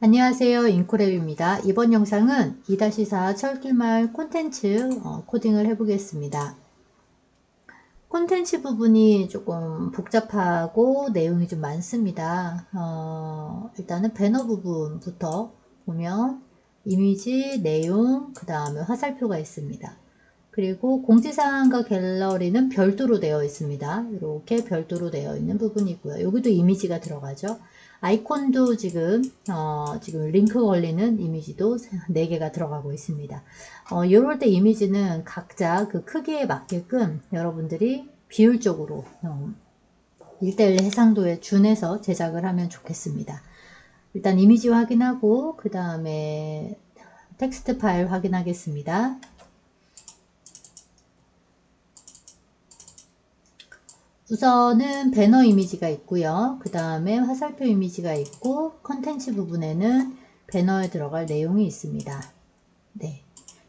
안녕하세요. 인코랩입니다. 이번 영상은 2-4 철길마을 콘텐츠 코딩을 해보겠습니다. 콘텐츠 부분이 조금 복잡하고 내용이 좀 많습니다. 일단은 배너 부분부터 보면 이미지, 내용, 그 다음에 화살표가 있습니다. 그리고 공지사항과 갤러리는 별도로 되어 있습니다. 이렇게 별도로 되어 있는 부분이고요. 여기도 이미지가 들어가죠. 아이콘도 지금 링크 걸리는 이미지도 4개가 들어가고 있습니다. 이럴 때 이미지는 각자 그 크기에 맞게끔 여러분들이 비율적으로 1:1 해상도에 준해서 제작을 하면 좋겠습니다. 일단 이미지 확인하고 그 다음에 텍스트 파일 확인하겠습니다. 우선은 배너 이미지가 있고요. 그 다음에 화살표 이미지가 있고 컨텐츠 부분에는 배너에 들어갈 내용이 있습니다. 네.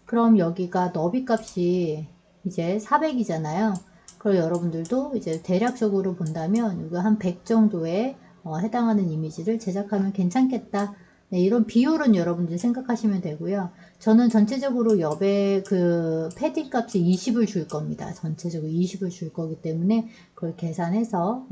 그럼 여기가 너비 값이 이제 400이잖아요. 그럼 여러분들도 이제 대략적으로 본다면 이거 한 100 정도에 해당하는 이미지를 제작하면 괜찮겠다. 네, 이런 비율은 여러분들 생각하시면 되고요. 저는 전체적으로 옆에 그 패딩 값이 20을 줄 겁니다. 전체적으로 20을 줄 거기 때문에 그걸 계산해서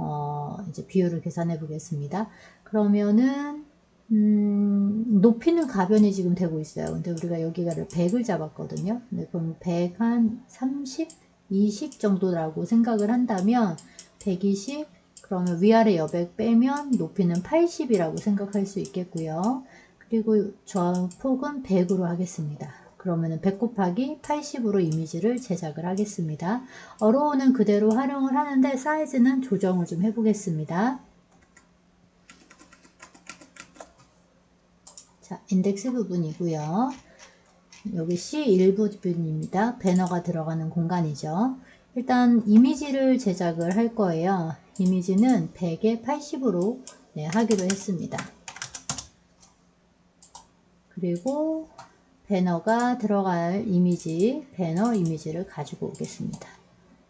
이제 비율을 계산해 보겠습니다. 그러면은 높이는 가변이 지금 되고 있어요. 근데 우리가 여기가를 100을 잡았거든요. 네, 그럼 100 한 30, 20 정도라고 생각을 한다면 120, 그러면 위아래 여백 빼면 높이는 80이라고 생각할 수 있겠고요. 그리고 좌폭은 100으로 하겠습니다. 그러면 100 곱하기 80으로 이미지를 제작을 하겠습니다. 어로우는 그대로 활용을 하는데 사이즈는 조정을 좀 해보겠습니다. 자, 인덱스 부분이고요. 여기 C1 부분입니다. 배너가 들어가는 공간이죠. 일단 이미지를 제작을 할 거예요. 이미지는 100에 80으로 하기로 했습니다. 그리고 배너가 들어갈 이미지, 배너 이미지를 가지고 오겠습니다.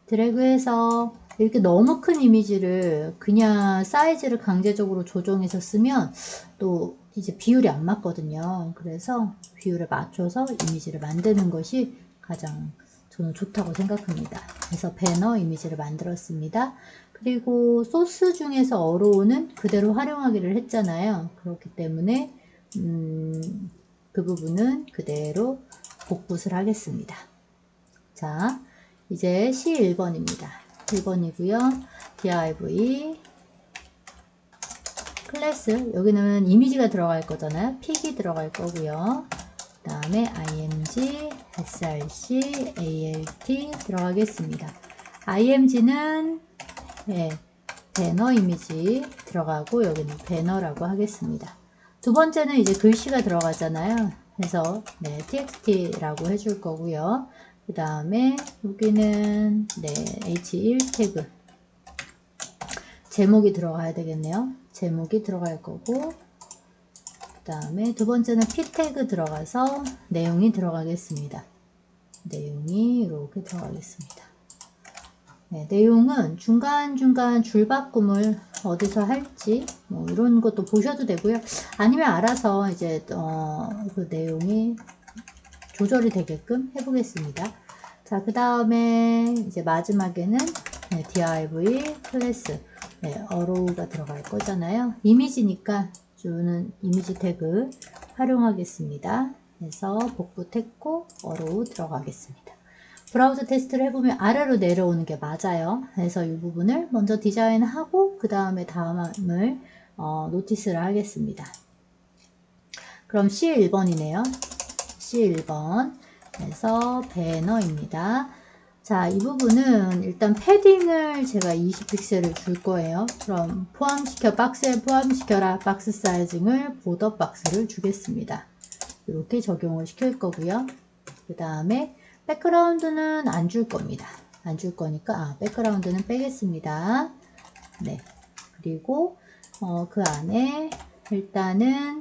드래그해서 이렇게 너무 큰 이미지를 그냥 사이즈를 강제적으로 조정해서 쓰면 또 이제 비율이 안 맞거든요. 그래서 비율에 맞춰서 이미지를 만드는 것이 가장 저는 좋다고 생각합니다. 그래서 배너 이미지를 만들었습니다. 그리고 소스 중에서 어로우는 그대로 활용하기를 했잖아요. 그렇기 때문에 그 부분은 그대로 복붙을 하겠습니다. 자, 이제 C1번입니다. 1번이고요. div 클래스, 여기는 이미지가 들어갈 거잖아요. 픽이 들어갈 거고요. 그 다음에 img, src, alt 들어가겠습니다. img는 배너 이미지 들어가고 여기는 배너라고 하겠습니다. 두 번째는 이제 글씨가 들어가잖아요. 그래서 txt라고 해줄 거고요. 그 다음에 여기는 h1 태그 제목이 들어가야 되겠네요. 제목이 들어갈 거고, 그 다음에 두 번째는 p 태그 들어가서 내용이 들어가겠습니다. 내용이 이렇게 들어가겠습니다. 내용은 중간중간 줄바꿈을 어디서 할지 뭐 이런 것도 보셔도 되고요. 아니면 알아서 이제 그 내용이 조절이 되게끔 해보겠습니다. 자, 그 다음에 이제 마지막에는 div 클래스 어로우가 들어갈 거잖아요. 이미지니까 주는 이미지 태그 활용하겠습니다. 그래서 복붙했고 어로우 들어가겠습니다. 브라우저 테스트를 해보면 아래로 내려오는 게 맞아요. 그래서 이 부분을 먼저 디자인하고 그 다음에 다음을 노티스를 하겠습니다. 그럼 C1번이네요. C1번 그래서 배너입니다. 자, 이 부분은 일단 패딩을 제가 20픽셀을 줄 거예요. 그럼 박스에 포함시켜라 박스 사이징을 보더 박스를 주겠습니다. 이렇게 적용을 시킬 거고요. 그 다음에 백그라운드는 안 줄 겁니다. 안 줄 거니까 백그라운드는 빼겠습니다. 네. 그리고 그 안에 일단은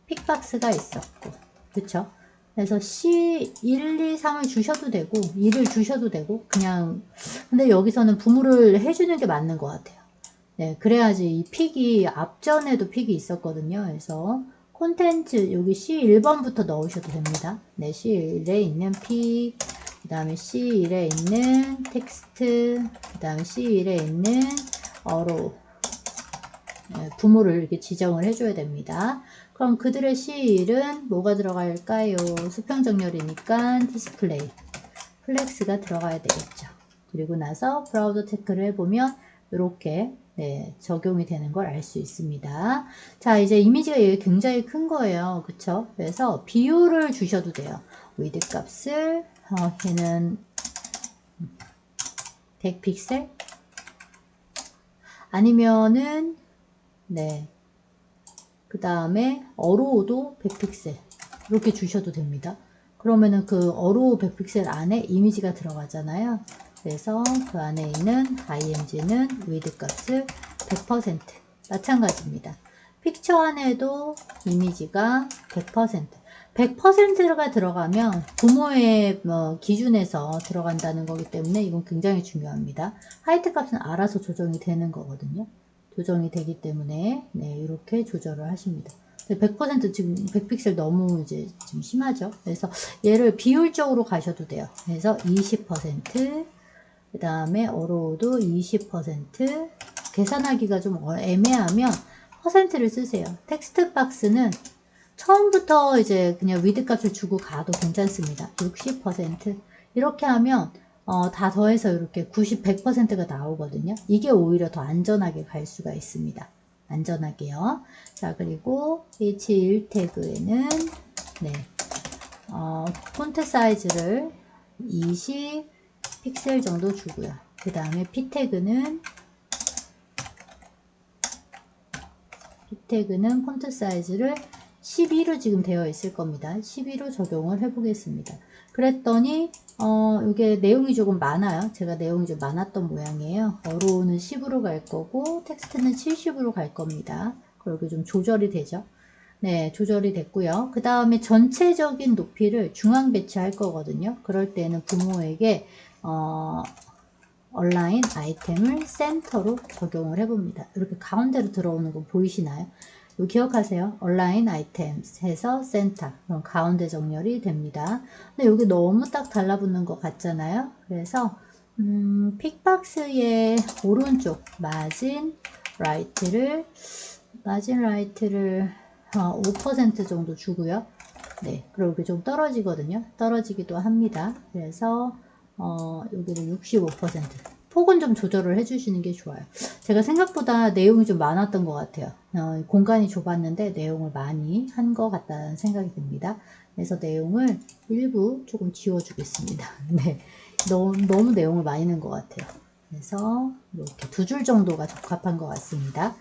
픽박스가 있었고, 그쵸? 그래서 C1, 2, 3을 주셔도 되고 2를 주셔도 되고 그냥 근데 여기서는 부무를 해주는 게 맞는 것 같아요. 네, 그래야지 이 픽이 앞전에도 픽이 있었거든요. 그래서 콘텐츠 여기 C1번부터 넣으셔도 됩니다. 네, C1에 있는 P, 그 다음에 C1에 있는 텍스트, 그 다음에 C1에 있는 어로, 네, 부모를 이렇게 지정을 해줘야 됩니다. 그럼 그들의 C1은 뭐가 들어갈까요? 수평 정렬이니까 디스플레이, 플렉스가 들어가야 되겠죠. 그리고 나서 브라우저 체크를 해보면 이렇게 네, 적용이 되는 걸 알 수 있습니다. 자, 이제 이미지가 여기 굉장히 큰 거예요. 그쵸? 그래서 비율을 주셔도 돼요. width 값을 얘는 100픽셀 아니면은 네, 그 다음에 어로우도 100픽셀 이렇게 주셔도 됩니다. 그러면은 그 어로우 100픽셀 안에 이미지가 들어가잖아요. 그래서 그 안에 있는 img는 width 값을 100% 마찬가지입니다. 픽처 안에도 이미지가 100%가 들어가면 부모의 기준에서 들어간다는 거기 때문에 이건 굉장히 중요합니다. 하이트 값은 알아서 조정이 되는 거거든요. 조정이 되기 때문에 네, 이렇게 조절을 하십니다. 100% 지금 100픽셀 너무 이제 좀 심하죠. 그래서 얘를 비율적으로 가셔도 돼요. 그래서 20%, 그 다음에 어로우도 20%, 계산하기가 좀 애매하면 퍼센트를 쓰세요. 텍스트 박스는 처음부터 이제 그냥 위드 값을 주고 가도 괜찮습니다. 60% 이렇게 하면 다 더해서 이렇게 90, 100%가 나오거든요. 이게 오히려 더 안전하게 갈 수가 있습니다. 안전하게요. 자, 그리고 H1 태그에는 네, 폰트 사이즈를 20 픽셀 정도 주고요. 그 다음에 P 태그는 폰트 사이즈를 12로 지금 되어 있을 겁니다. 12로 적용을 해보겠습니다. 그랬더니 이게 내용이 조금 많아요. 제가 내용이 좀 많았던 모양이에요. 어로우는 10으로 갈 거고 텍스트는 70으로 갈 겁니다. 그리고 좀 조절이 되죠. 네, 조절이 됐고요. 그 다음에 전체적인 높이를 중앙 배치할 거거든요. 그럴 때는 부모에게 얼라인 아이템을 센터로 적용을 해봅니다. 이렇게 가운데로 들어오는 거 보이시나요? 이거 기억하세요. 얼라인 아이템 해서 센터. 그럼 가운데 정렬이 됩니다. 근데 여기 너무 딱 달라붙는 것 같잖아요. 그래서 픽박스의 오른쪽 마진 라이트를 5% 정도 주고요. 네, 그리고 이게 좀 떨어지거든요. 떨어지기도 합니다. 그래서 여기를 65%. 폭은 좀 조절을 해주시는 게 좋아요. 제가 생각보다 내용이 좀 많았던 것 같아요. 공간이 좁았는데 내용을 많이 한 것 같다는 생각이 듭니다. 그래서 내용을 일부 조금 지워주겠습니다. 네, 너무 내용을 많이 넣은 것 같아요. 그래서 이렇게 2줄 정도가 적합한 것 같습니다.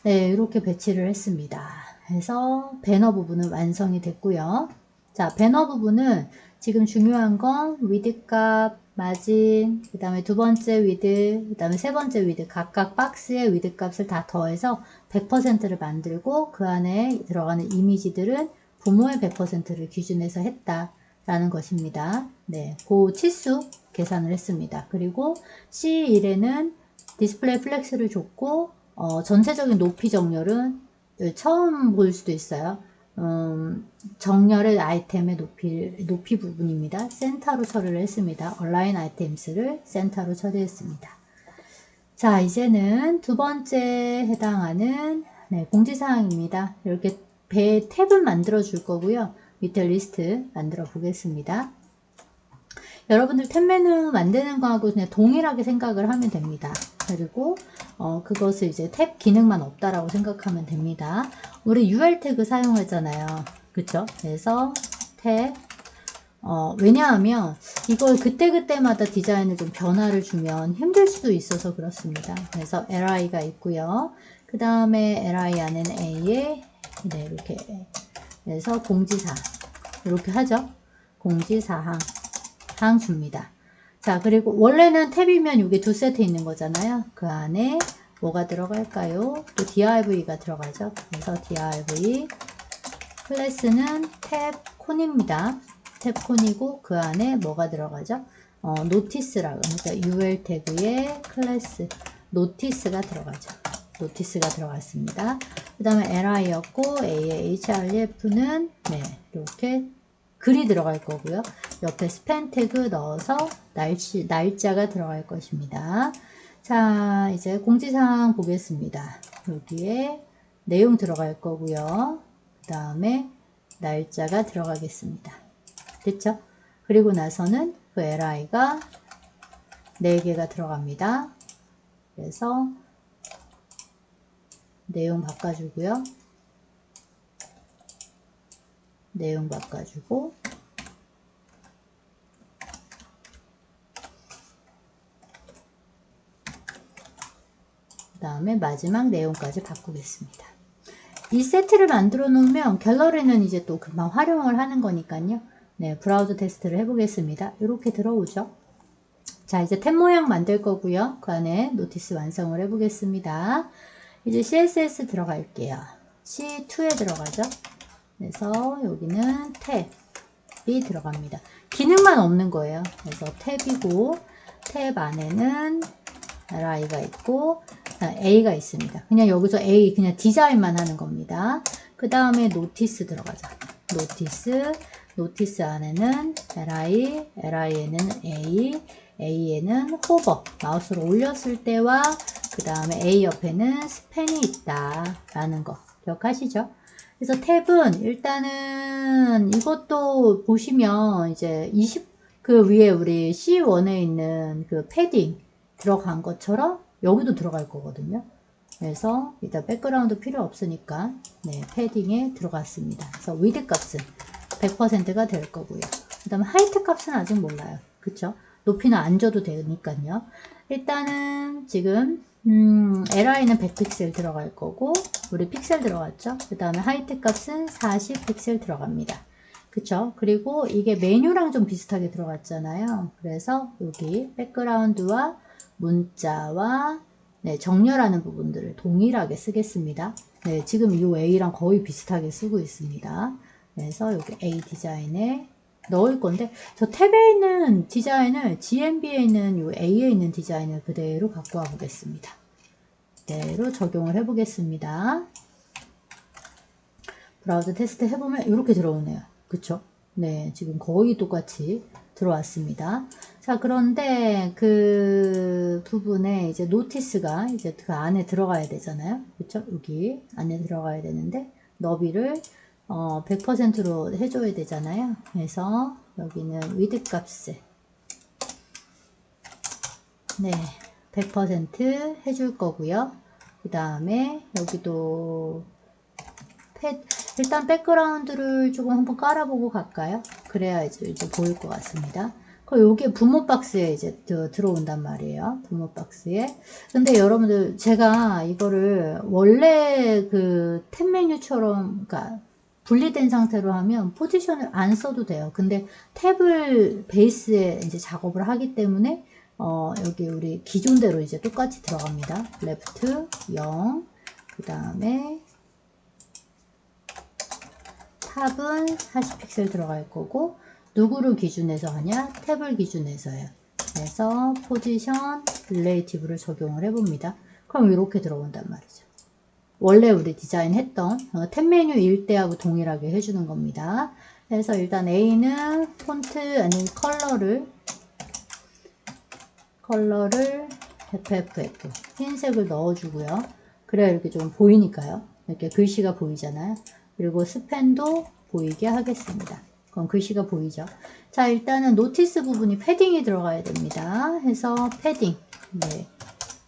네, 이렇게 배치를 했습니다. 그래서 배너 부분은 완성이 됐고요. 자, 배너 부분은 지금 중요한 건 위드 값, 마진, 그 다음에 두 번째 위드, 그 다음에 세 번째 위드, 각각 박스의 위드 값을 다 더해서 100%를 만들고 그 안에 들어가는 이미지들은 부모의 100%를 기준해서 했다라는 것입니다. 네, 그 치수 계산을 했습니다. 그리고 C1에는 디스플레이 플렉스를 줬고 전체적인 높이 정렬은 처음 볼 수도 있어요. 정렬의 아이템의 높이 부분입니다. 센터로 처리를 했습니다. 얼라인 아이템스를 센터로 처리했습니다. 자, 이제는 두 번째 해당하는 네, 공지사항입니다. 이렇게 배 탭을 만들어 줄 거고요. 밑에 리스트 만들어 보겠습니다. 여러분들 탭 메뉴 만드는 거하고 그냥 동일하게 생각을 하면 됩니다. 그리고 그것을 이제 탭 기능만 없다라고 생각하면 됩니다. 우리 UL 태그 사용하잖아요. 그쵸? 그래서 탭 왜냐하면 이걸 그때그때마다 디자인을 좀 변화를 주면 힘들 수도 있어서 그렇습니다. 그래서 li가 있고요. 그 다음에 li 안에는 a에 네, 이렇게 그래서 공지사항 이렇게 하죠. 공지사항 줍니다. 자, 그리고 원래는 탭이면 이게 두 세트 있는 거잖아요. 그 안에 뭐가 들어갈까요? 또 div가 들어가죠. 그래서 div 클래스는 탭콘입니다. 탭콘이고 그 안에 뭐가 들어가죠? 노티스라고 그러니까 UL 태그의 클래스 노티스가 들어가죠. 노티스가 들어갔습니다. 그 다음에 li였고 a의 href는 네, 이렇게 글이 들어갈 거고요. 옆에 스팬 태그 넣어서 날짜가 들어갈 것입니다. 자, 이제 공지사항 보겠습니다. 여기에 내용 들어갈 거고요. 그 다음에 날짜가 들어가겠습니다. 됐죠? 그리고 나서는 그 li가 4개가 들어갑니다. 그래서 내용 바꿔주고요. 내용 바꿔주고 그 다음에 마지막 내용까지 바꾸겠습니다. 이 세트를 만들어 놓으면 갤러리는 이제 또 금방 활용을 하는 거니까요. 네, 브라우저 테스트를 해보겠습니다. 이렇게 들어오죠. 자, 이제 탭 모양 만들 거고요. 그 안에 노티스 완성을 해보겠습니다. 이제 CSS 들어갈게요. C2에 들어가죠. 그래서 여기는 탭이 들어갑니다. 기능만 없는 거예요. 그래서 탭이고 탭 안에는 li가 있고 a가 있습니다. 그냥 여기서 a 그냥 디자인만 하는 겁니다. 그 다음에 노티스 들어가자. 노티스 안에는 li에는 a, a에는 호버 마우스로 올렸을 때와 그 다음에 a 옆에는 스팬이 있다 라는 거 기억하시죠? 그래서 탭은 일단은 이것도 보시면 이제 그 위에 우리 C1에 있는 그 패딩 들어간 것처럼 여기도 들어갈 거거든요. 그래서 일단 백그라운드 필요 없으니까 네, 패딩에 들어갔습니다. 그래서 위드 값은 100%가 될 거고요. 그 다음에 하이트 값은 아직 몰라요. 그쵸? 높이는 안 줘도 되니까요. 일단은 지금 li는 100픽셀 들어갈 거고 우리 픽셀 들어갔죠. 그 다음에 하이트 값은 40픽셀 들어갑니다. 그쵸? 그리고 이게 메뉴랑 좀 비슷하게 들어갔잖아요. 그래서 여기 백그라운드와 문자와 네, 정렬하는 부분들을 동일하게 쓰겠습니다. 네, 지금 이 A랑 거의 비슷하게 쓰고 있습니다. 그래서 여기 A 디자인에 넣을 건데 저 탭에 있는 디자인을 GMB에 있는 이 A에 있는 디자인을 그대로 갖고 와 보겠습니다. 그대로 적용을 해 보겠습니다. 브라우저 테스트 해보면 이렇게 들어오네요. 그쵸? 네, 지금 거의 똑같이 들어왔습니다. 자, 그런데 그 부분에 이제 노티스가 이제 그 안에 들어가야 되잖아요. 그쵸? 여기 안에 들어가야 되는데 너비를 100%로 해줘야 되잖아요. 그래서 여기는 위드 값을 네, 100% 해줄 거고요. 그 다음에 여기도 일단 백그라운드를 조금 한번 깔아보고 갈까요? 그래야 이제 보일 것 같습니다. 그리고 이게 부모 박스에 이제 들어온단 말이에요. 부모 박스에. 근데 여러분들 제가 이거를 원래 그 탭 메뉴처럼 그러니까 분리된 상태로 하면 포지션을 안 써도 돼요. 근데 탭을 베이스에 이제 작업을 하기 때문에 여기 우리 기존대로 이제 똑같이 들어갑니다. 레프트 0, 그 다음에 탑은 40픽셀 들어갈 거고 누구를 기준해서 하냐? 탭을 기준해서요. 그래서 포지션 릴레이티브를 적용을 해봅니다. 그럼 이렇게 들어온단 말이죠. 원래 우리 디자인했던 탭 메뉴일 때하고 동일하게 해주는 겁니다. 그래서 일단 A는 폰트 아니 컬러를 FFF 흰색을 넣어주고요. 그래야 이렇게 좀 보이니까요. 이렇게 글씨가 보이잖아요. 그리고 스팬도 보이게 하겠습니다. 그럼 글씨가 보이죠. 자, 일단은 노티스 부분이 패딩이 들어가야 됩니다. 해서 패딩 네,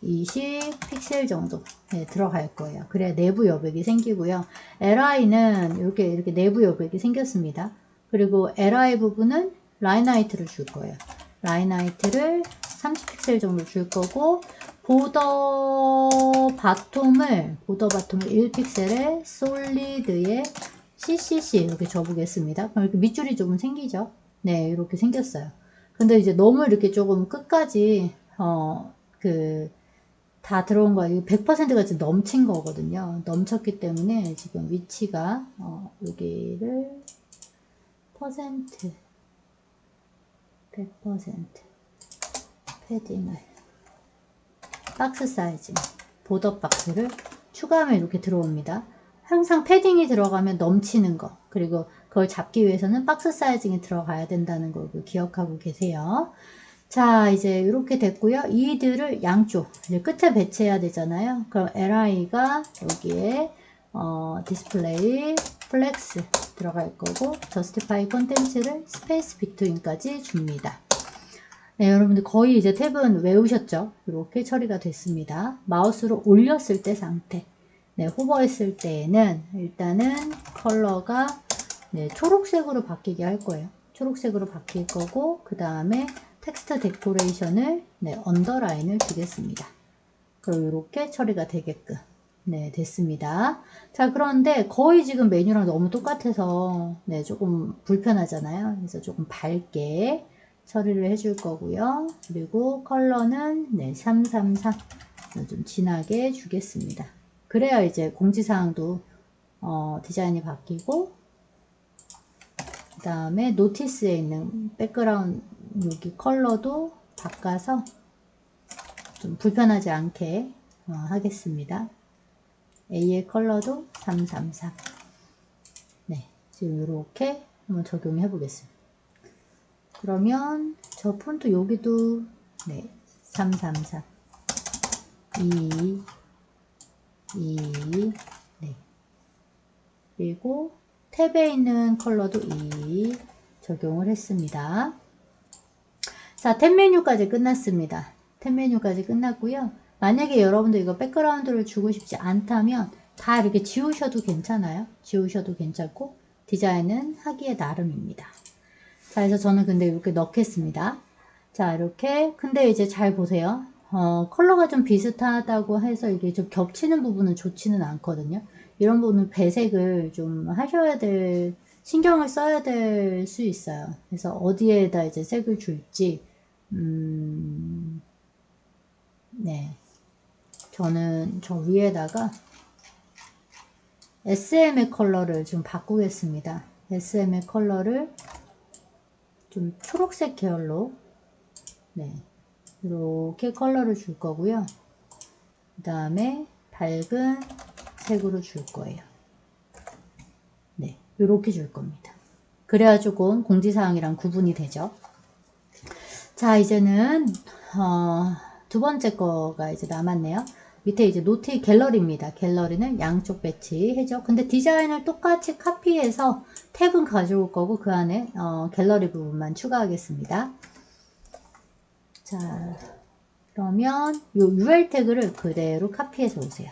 20픽셀 정도 네, 들어갈 거예요. 그래야 내부 여백이 생기고요. li는 이렇게 내부 여백이 생겼습니다. 그리고 li 부분은 라인 하이트를 줄 거예요. 라인 하이트를 30픽셀 정도 줄 거고 보더 바텀을 1픽셀에 솔리드에 CCC 이렇게 줘보겠습니다. 그럼 이렇게 밑줄이 조금 생기죠. 네, 이렇게 생겼어요. 근데 이제 너무 이렇게 조금 끝까지 다 들어온 거, 100%가 지금 넘친 거거든요. 넘쳤기 때문에 지금 위치가, 여기를, 100% 패딩을, 박스 사이즈, 보더 박스를 추가하면 이렇게 들어옵니다. 항상 패딩이 들어가면 넘치는 거, 그리고 그걸 잡기 위해서는 박스 사이징이 들어가야 된다는 걸 기억하고 계세요. 자, 이제 이렇게 됐고요. 이들을 양쪽 이제 끝에 배치해야 되잖아요. 그럼 li가 여기에 디스플레이 플렉스 들어갈 거고 justify content를 스페이스 비트윈까지 줍니다. 네, 여러분들 거의 이제 탭은 외우셨죠? 이렇게 처리가 됐습니다. 마우스로 올렸을 때 상태. 네, 호버했을 때에는 일단은 컬러가 네, 초록색으로 바뀌게 할 거예요. 초록색으로 바뀔 거고, 그 다음에 텍스트 데코레이션을 네, 언더라인을 주겠습니다. 그리고 이렇게 처리가 되게끔 네, 됐습니다. 자, 그런데 거의 지금 메뉴랑 너무 똑같아서 네, 조금 불편하잖아요. 그래서 조금 밝게 처리를 해줄 거고요. 그리고 컬러는 네, 333 좀 진하게 주겠습니다. 그래야 이제 공지사항도 디자인이 바뀌고, 그 다음에 노티스에 있는 백그라운드 여기 컬러도 바꿔서 좀 불편하지 않게 하겠습니다. A의 컬러도 333. 네, 지금 이렇게 한번 적용해 보겠습니다. 그러면 저 폰트 여기도 네, 333. 2 네. 그리고 탭에 있는 컬러도 2 적용을 했습니다. 자, 탭 메뉴까지 끝났습니다. 탭 메뉴까지 끝났고요. 만약에 여러분들 이거 백그라운드를 주고 싶지 않다면 다 이렇게 지우셔도 괜찮아요. 지우셔도 괜찮고 디자인은 하기에 나름입니다. 자, 그래서 저는 근데 이렇게 넣겠습니다. 자, 이렇게. 근데 이제 잘 보세요. 컬러가 좀 비슷하다고 해서 이게 좀 겹치는 부분은 좋지는 않거든요. 이런 부분은 배색을 좀 하셔야 될, 신경을 써야 될 수 있어요. 그래서 어디에다 이제 색을 줄지, 네. 저는 저 위에다가 SM의 컬러를 좀 바꾸겠습니다. SM의 컬러를 좀 초록색 계열로, 네. 이렇게 컬러를 줄 거고요. 그 다음에 밝은 색으로 줄 거예요. 네, 이렇게 줄 겁니다. 그래야 조금 공지사항이랑 구분이 되죠. 자, 이제는 두 번째 거가 이제 남았네요. 밑에 이제 노트 갤러리입니다. 갤러리는 양쪽 배치해줘. 근데 디자인을 똑같이 카피해서 탭은 가져올 거고 그 안에 갤러리 부분만 추가하겠습니다. 자, 그러면 요 UL 태그를 그대로 카피해서 오세요.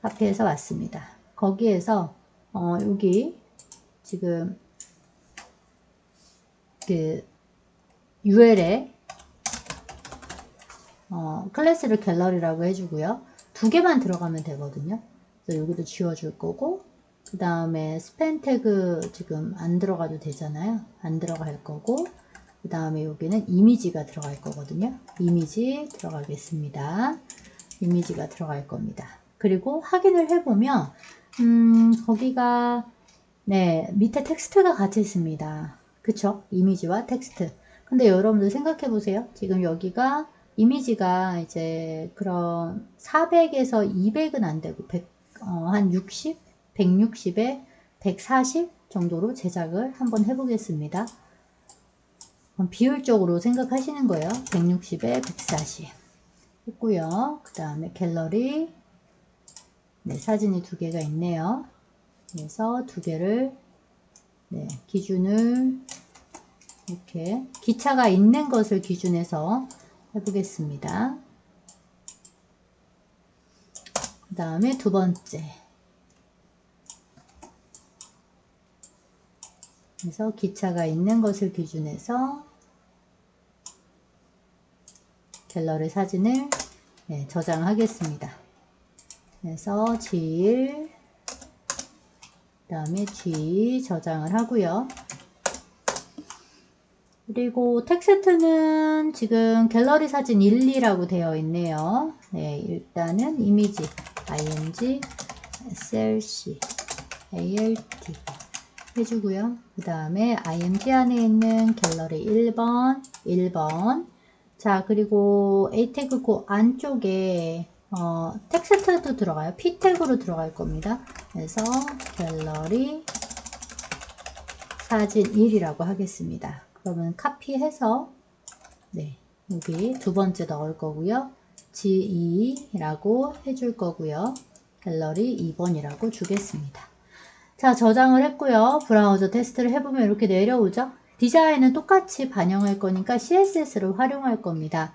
카피해서 왔습니다. 거기에서 여기 지금 그 UL에 클래스를 갤러리라고 해주고요. 두 개만 들어가면 되거든요. 그래서 여기도 지워줄 거고, 그 다음에 스팬 태그 지금 안 들어가도 되잖아요. 안 들어갈 거고, 그 다음에 여기는 이미지가 들어갈 거거든요. 이미지 들어가겠습니다. 이미지가 들어갈 겁니다. 그리고 확인을 해보면 거기가 네, 밑에 텍스트가 같이 있습니다. 그쵸? 이미지와 텍스트. 근데 여러분들 생각해 보세요. 지금 여기가 이미지가 이제 그런 400에서 200은 안 되고 한 60, 160에 140 정도로 제작을 한번 해보겠습니다. 비율적으로 생각하시는 거예요. 160에 140 했고요. 그 다음에 갤러리 네, 사진이 두 개가 있네요. 그래서 두 개를 네, 기준을 이렇게 기차가 있는 것을 기준해서 해보겠습니다. 그 다음에 두 번째. 그래서 기차가 있는 것을 기준해서 갤러리 사진을 네, 저장하겠습니다. 그래서 G1, 그 다음에 G 저장을 하고요. 그리고 텍스트는 지금 갤러리 사진 1, 2라고 되어 있네요. 네, 일단은 이미지 img slc alt 해주고요. 그 다음에 img 안에 있는 갤러리 1번 자, 그리고 a 태그 그 안쪽에 텍스트도 들어가요. P 태그로 들어갈 겁니다. 그래서 갤러리 사진 1이라고 하겠습니다. 그러면 카피해서 네, 여기 두 번째 넣을 거고요. G2라고 해줄 거고요. 갤러리 2번이라고 주겠습니다. 자, 저장을 했고요. 브라우저 테스트를 해보면 이렇게 내려오죠. 디자인은 똑같이 반영할 거니까 CSS를 활용할 겁니다.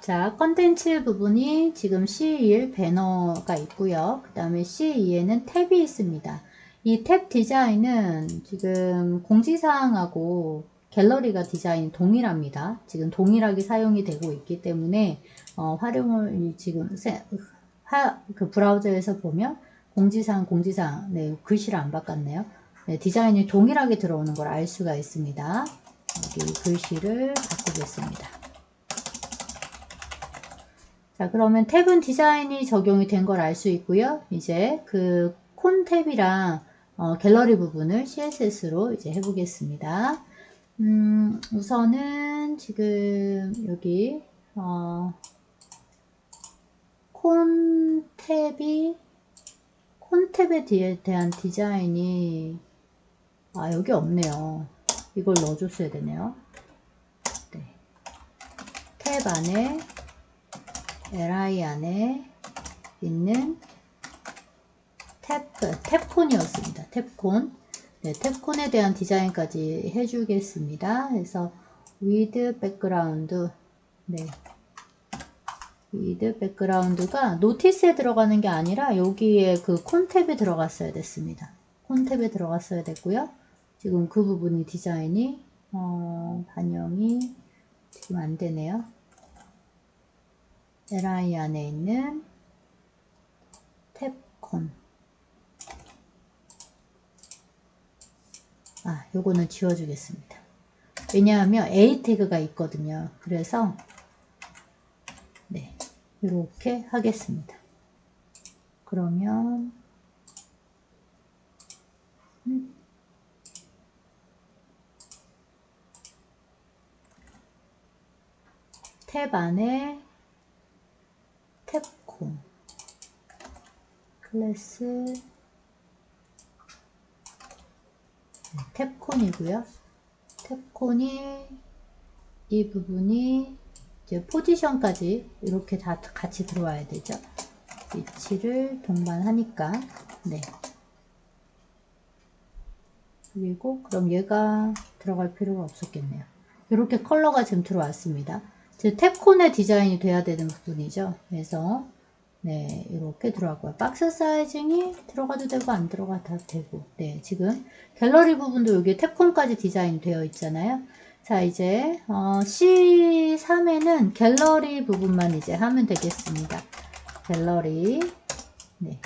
자, 컨텐츠 부분이 지금 C1 배너가 있고요. 그 다음에 C2에는 탭이 있습니다. 이 탭 디자인은 지금 공지사항하고 갤러리가 디자인이 동일합니다. 지금 동일하게 사용이 되고 있기 때문에 활용을 지금 그 브라우저에서 보면 공지사항 네, 글씨를 안 바꿨네요. 네, 디자인이 동일하게 들어오는 걸 알 수가 있습니다. 여기 글씨를 바꾸겠습니다. 자, 그러면 탭은 디자인이 적용이 된 걸 알 수 있고요. 이제 그 콘 탭이랑 갤러리 부분을 CSS로 이제 해보겠습니다. 우선은 지금 여기 콘 탭에 대한 디자인이 여기 없네요. 이걸 넣어줬어야 되네요. 네. 탭 안에 li 안에 있는 탭콘이었습니다. 탭콘. 네, 탭콘에 대한 디자인까지 해주겠습니다. 그래서 with background. 네. with background가 노티스에 들어가는 게 아니라 여기에 그 콘 탭에 들어갔어야 됐습니다. 콘 탭에 들어갔어야 됐고요. 지금 그 부분이 디자인이 반영이 지금 안 되네요. li 안에 있는 탭콘. 요거는 지워주겠습니다. 왜냐하면 A 태그가 있거든요. 그래서 네, 이렇게 하겠습니다. 그러면 탭 안에 탭콘 클래스 탭콘이고요. 탭콘이 이 부분이 이제 포지션까지 이렇게 다 같이 들어와야 되죠. 위치를 동반하니까 네. 그리고 그럼 얘가 들어갈 필요가 없었겠네요. 이렇게 컬러가 지금 들어왔습니다. 즉 탭콘의 디자인이 돼야 되는 부분이죠. 그래서 네, 이렇게 들어가고요. 박스 사이징이 들어가도 되고 안 들어가도 되고. 네, 지금 갤러리 부분도 여기 탭콘까지 디자인 되어 있잖아요. 자, 이제 C3에는 갤러리 부분만 이제 하면 되겠습니다. 갤러리 네,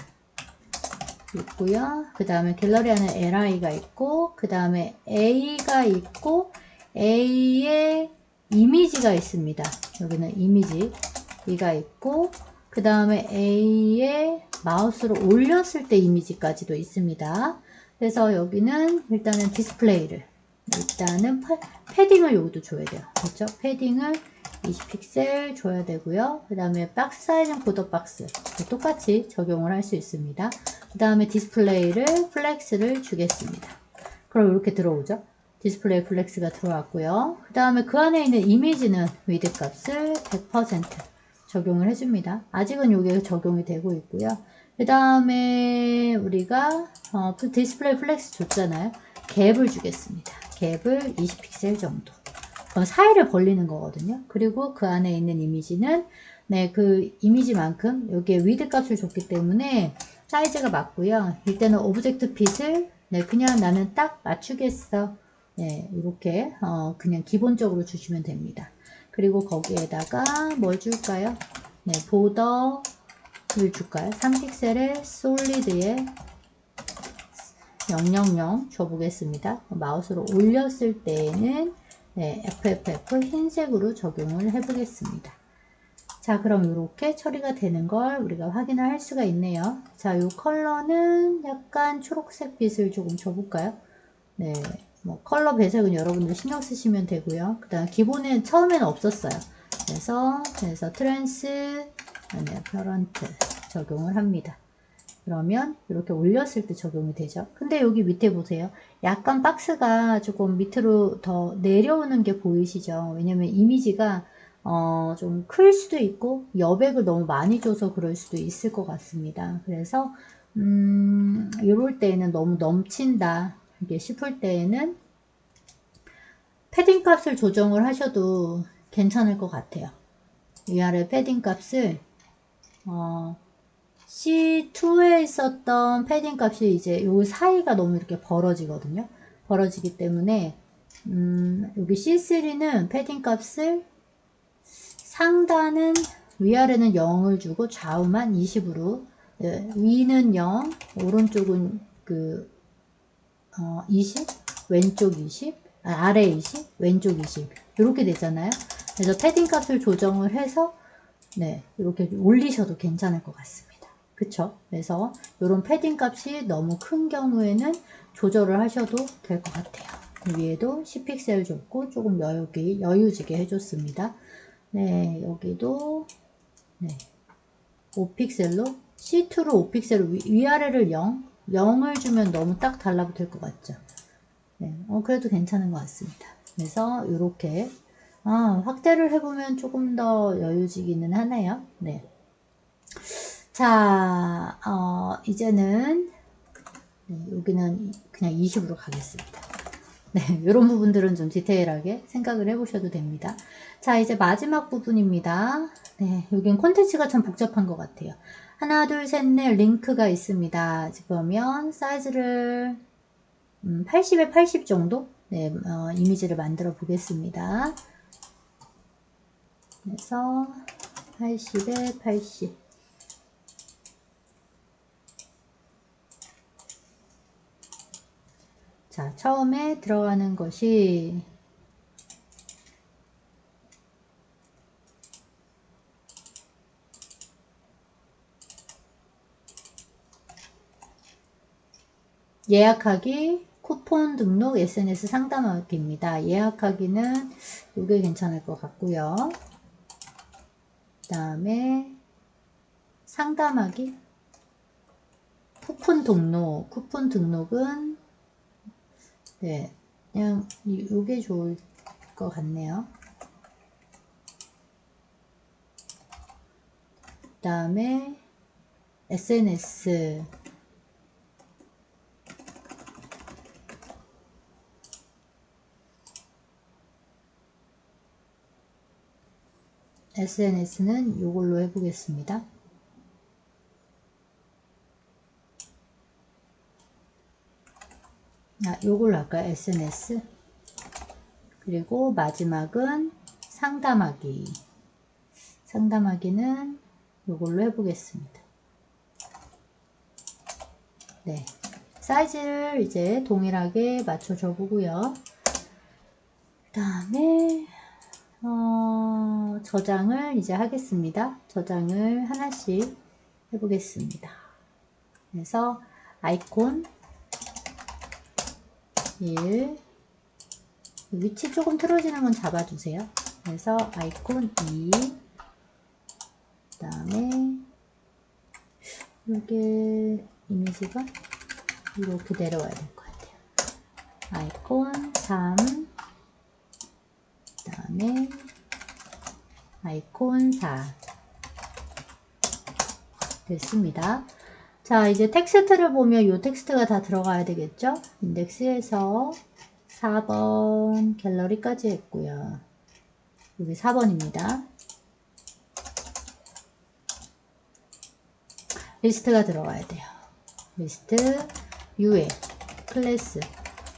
있고요. 그 다음에 갤러리 안에 li가 있고, 그 다음에 a가 있고, a에 이미지가 있습니다. 여기는 이미지가 있고, 그 다음에 A에 마우스로 올렸을 때 이미지까지도 있습니다. 그래서 여기는 일단은 디스플레이를 일단은 패딩을 여기도 줘야 돼요. 그렇죠? 패딩을 20픽셀 줘야 되고요. 그 다음에 박스 사이즈는 보더 박스 똑같이 적용을 할 수 있습니다. 그 다음에 디스플레이를 플렉스를 주겠습니다. 그럼 이렇게 들어오죠. 디스플레이 플렉스가 들어왔고요. 그 다음에 그 안에 있는 이미지는 위드 값을 100% 적용을 해줍니다. 아직은 이게 적용이 되고 있고요. 그 다음에 우리가 디스플레이 플렉스 줬잖아요. 갭을 주겠습니다. 갭을 20픽셀 정도. 그럼 사이를 벌리는 거거든요. 그리고 그 안에 있는 이미지는 네, 그 이미지만큼 여기에 위드 값을 줬기 때문에 사이즈가 맞고요. 이때는 오브젝트 핏을 네, 그냥 나는 딱 맞추겠어. 네, 이렇게 그냥 기본적으로 주시면 됩니다. 그리고 거기에다가 뭘 줄까요? 네, 보더를 줄까요? 3픽셀의 솔리드에 000 줘보겠습니다. 마우스로 올렸을 때에는 네, FFF 흰색으로 적용을 해보겠습니다. 자, 그럼 이렇게 처리가 되는 걸 우리가 확인을 할 수가 있네요. 자, 이 컬러는 약간 초록색 빛을 조금 줘볼까요? 네, 뭐 컬러 배색은 여러분들 신경 쓰시면 되고요. 그 다음 기본에 처음에는 없었어요. 그래서 트랜스 아니요, 페런트 적용을 합니다. 그러면 이렇게 올렸을 때 적용이 되죠. 근데 여기 밑에 보세요. 약간 박스가 조금 밑으로 더 내려오는 게 보이시죠? 왜냐면 이미지가 좀 클 수도 있고 여백을 너무 많이 줘서 그럴 수도 있을 것 같습니다. 그래서 이럴 때에는 너무 넘친다 이게 싶을 때에는 패딩 값을 조정을 하셔도 괜찮을 것 같아요. 위아래 패딩 값을 C2에 있었던 패딩 값이 이제 요 사이가 너무 이렇게 벌어지거든요. 벌어지기 때문에 여기 C3는 패딩 값을 상단은 위아래는 0을 주고 좌우만 20으로 위는 0, 오른쪽은 20, 왼쪽 20, 아래 20, 왼쪽 20 이렇게 되잖아요. 그래서 패딩 값을 조정을 해서 네, 이렇게 올리셔도 괜찮을 것 같습니다. 그쵸? 그래서 이런 패딩 값이 너무 큰 경우에는 조절을 하셔도 될 것 같아요. 위에도 10픽셀 줬고 조금 여유지게 해줬습니다. 네, 여기도 네, 5픽셀로 C2로 5픽셀로 위아래를 0, 0을 주면 너무 딱 달라붙을 것 같죠? 네, 그래도 괜찮은 것 같습니다. 그래서 이렇게 확대를 해보면 조금 더 여유지기는 하네요. 네. 자, 이제는 네, 여기는 그냥 20으로 가겠습니다. 네, 이런 부분들은 좀 디테일하게 생각을 해보셔도 됩니다. 자, 이제 마지막 부분입니다. 네, 여긴 콘텐츠가 참 복잡한 것 같아요. 하나, 둘, 셋, 넷 링크가 있습니다. 그러면 사이즈를 80에 80 정도 네, 이미지를 만들어 보겠습니다. 그래서 80에 80 자, 처음에 들어가는 것이 예약하기, 쿠폰 등록, SNS 상담하기입니다. 예약하기는 이게 괜찮을 것 같고요. 그 다음에 상담하기, 쿠폰 등록은 네, 그냥 이게 좋을 것 같네요. 그 다음에 SNS는 이걸로 해보겠습니다. 요걸로 할까요? SNS. 그리고 마지막은 상담하기. 상담하기는 요걸로 해보겠습니다. 네. 사이즈를 이제 동일하게 맞춰줘 보고요. 그 다음에, 저장을 이제 하겠습니다. 저장을 하나씩 해보겠습니다. 그래서 아이콘 1, 위치 조금 틀어지는 건 잡아주세요. 그래서 아이콘 2, 그 다음에 이게 이미지가 이렇게 내려와야 될 것 같아요. 아이콘 3, 그 다음에 아이콘 4 됐습니다. 자, 이제 텍스트를 보면 이 텍스트가 다 들어가야 되겠죠? 인덱스에서 4번 갤러리까지 했고요. 여기 4번입니다. 리스트가 들어가야 돼요. 리스트, UA, 클래스,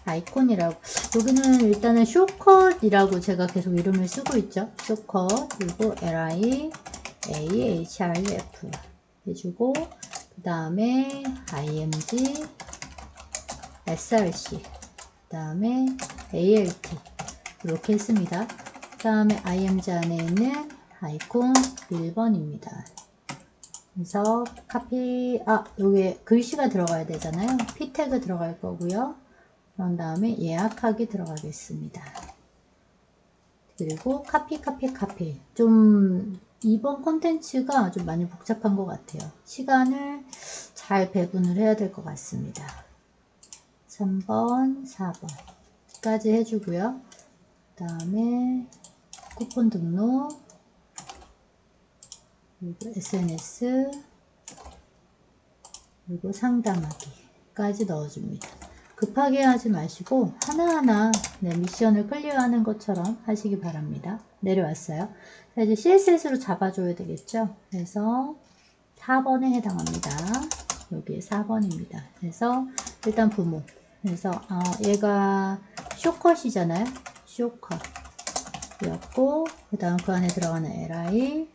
아이콘이라고. 여기는 일단은 쇼컷이라고 제가 계속 이름을 쓰고 있죠. 쇼컷, 그리고 LI, AHRF 해주고, 그 다음에 IMG, SRC, 그 다음에 ALT 이렇게 했습니다. 그 다음에 IMG 안에 있는 아이콘 1번입니다. 그래서 카피, 여기에 글씨가 들어가야 되잖아요. P 태그 들어갈 거고요. 그런 다음에 예약하기 들어가겠습니다. 그리고 카피. 좀 이번 콘텐츠가 좀 많이 복잡한 것 같아요. 시간을 잘 배분을 해야 될 것 같습니다. 3번, 4번까지 해주고요. 그 다음에 쿠폰 등록, 그리고 SNS, 그리고 상담하기까지 넣어줍니다. 급하게 하지 마시고 하나하나 미션을 클리어하는 것처럼 하시기 바랍니다. 내려왔어요. 자, 이제 CSS로 잡아줘야 되겠죠. 그래서 4번에 해당합니다. 여기 4번입니다. 그래서 일단 부모. 그래서 얘가 쇼컷이잖아요. 쇼컷이었고 그 다음 그 안에 들어가는 li,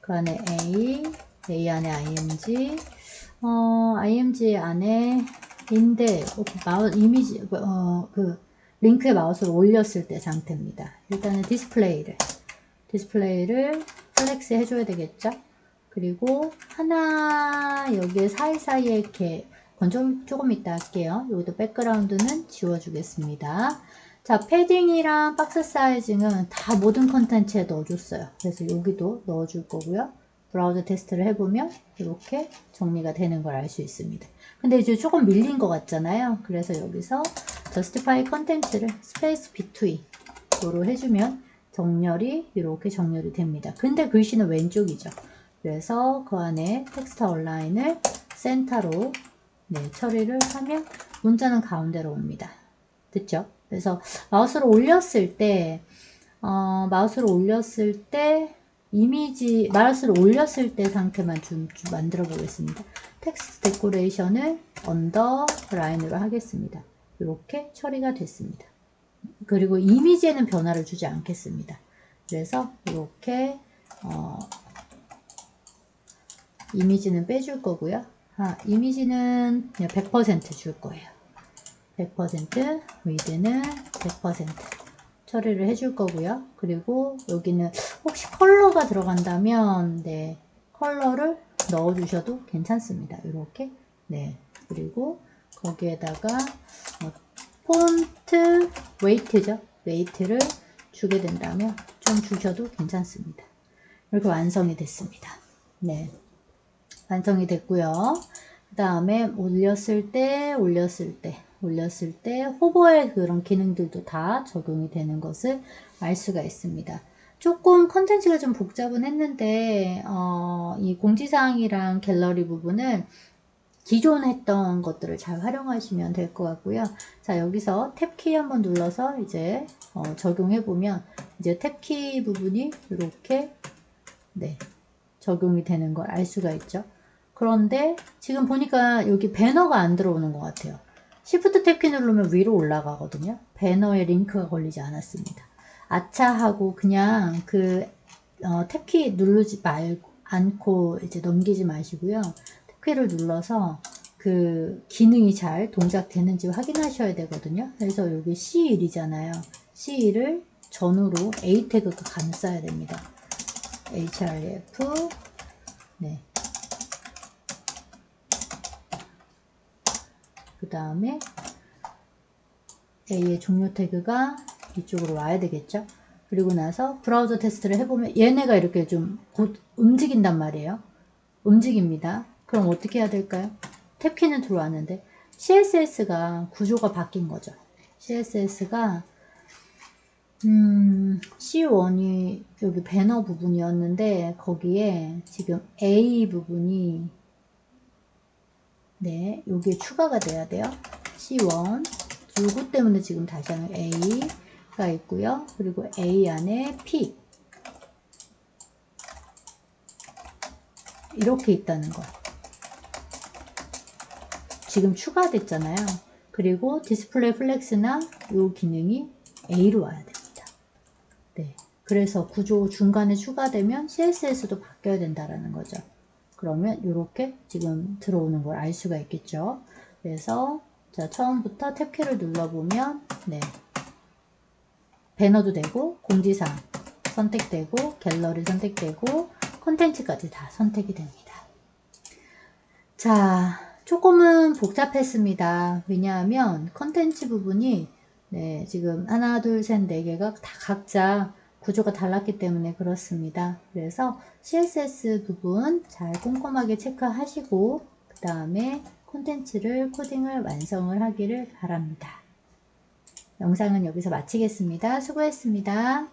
그 안에 a 안에 img, img 안에 인데 이미지 그 링크에 마우스를 올렸을 때 상태입니다. 일단은 디스플레이를 플렉스 해줘야 되겠죠. 그리고 하나 여기에 사이사이에 이렇게 조금 이따 할게요. 여기도 백그라운드는 지워주겠습니다. 자, 패딩이랑 박스 사이즈는 다 모든 컨텐츠에 넣어줬어요. 그래서 여기도 넣어줄 거고요. 브라우저 테스트를 해보면 이렇게 정리가 되는 걸 알 수 있습니다. 근데 이제 조금 밀린 것 같잖아요. 그래서 여기서 justify 컨텐츠를 스페이스 between으로 해주면 이렇게 정렬이 됩니다. 근데 글씨는 왼쪽이죠. 그래서 그 안에 텍스트 얼라인을 센터로 처리를 하면 문자는 가운데로 옵니다. 됐죠? 그래서 마우스를 올렸을 때 마우스를 올렸을 때 상태만 좀 만들어 보겠습니다. 텍스트 데코레이션을 언더라인으로 하겠습니다. 이렇게 처리가 됐습니다. 그리고 이미지에는 변화를 주지 않겠습니다. 그래서 이렇게 이미지는 빼줄 거고요. 이미지는 그냥 100% 줄 거예요. 100%, 위드는 100% 처리를 해줄 거고요. 그리고 여기는 혹시 컬러가 들어간다면 컬러를 넣어주셔도 괜찮습니다. 이렇게 그리고 거기에다가 폰트 웨이트죠. 웨이트를 주게 된다면 좀 주셔도 괜찮습니다. 이렇게 완성이 됐습니다. 완성이 됐고요. 그 다음에 올렸을 때 호버의 그런 기능들도 다 적용이 되는 것을 알 수가 있습니다. 조금 컨텐츠가 좀 복잡은 했는데 이 공지사항이랑 갤러리 부분은 기존 했던 것들을 잘 활용하시면 될 것 같고요. 자, 여기서 탭키 한번 눌러서 이제 적용해 보면 이제 탭키 부분이 이렇게 적용이 되는 걸 알 수가 있죠. 그런데 지금 보니까 여기 배너가 안 들어오는 것 같아요. Shift 탭키 누르면 위로 올라가거든요. 배너에 링크가 걸리지 않았습니다. 아차 하고 그냥 그 탭키 누르지 않고 이제 넘기지 마시고요. 탭키를 눌러서 그 기능이 잘 동작되는지 확인하셔야 되거든요. 그래서 여기 C1이잖아요. C1을 전후로 A 태그가 감싸야 됩니다. href 그 다음에 A의 종료 태그가 이쪽으로 와야 되겠죠. 그리고 나서 브라우저 테스트를 해보면 얘네가 이렇게 좀 곧 움직인단 말이에요. 움직입니다. 그럼 어떻게 해야 될까요? 탭키는 들어왔는데 CSS가 구조가 바뀐 거죠. CSS가 C1이 여기 배너 부분이었는데 거기에 지금 A 부분이 여기에 추가가 돼야 돼요. C1 요거 때문에 지금 다시 하면 A가 있고요. 그리고 A 안에 P 이렇게 있다는 거 지금 추가됐잖아요. 그리고 디스플레이 플렉스나 요 기능이 A로 와야 됩니다. 그래서 구조 중간에 추가되면 CSS도 바뀌어야 된다라는 거죠. 그러면 이렇게 지금 들어오는 걸 알 수가 있겠죠. 그래서 자, 처음부터 탭키를 눌러보면 배너도 되고 공지사항 선택되고 갤러리 선택되고 콘텐츠까지 다 선택이 됩니다. 자, 조금은 복잡했습니다. 왜냐하면 콘텐츠 부분이 지금 하나, 둘, 셋, 네 개가 다 각자 구조가 달랐기 때문에 그렇습니다. 그래서 CSS 부분 잘 꼼꼼하게 체크하시고 그 다음에 콘텐츠를 코딩을 완성을 하기를 바랍니다. 영상은 여기서 마치겠습니다. 수고했습니다.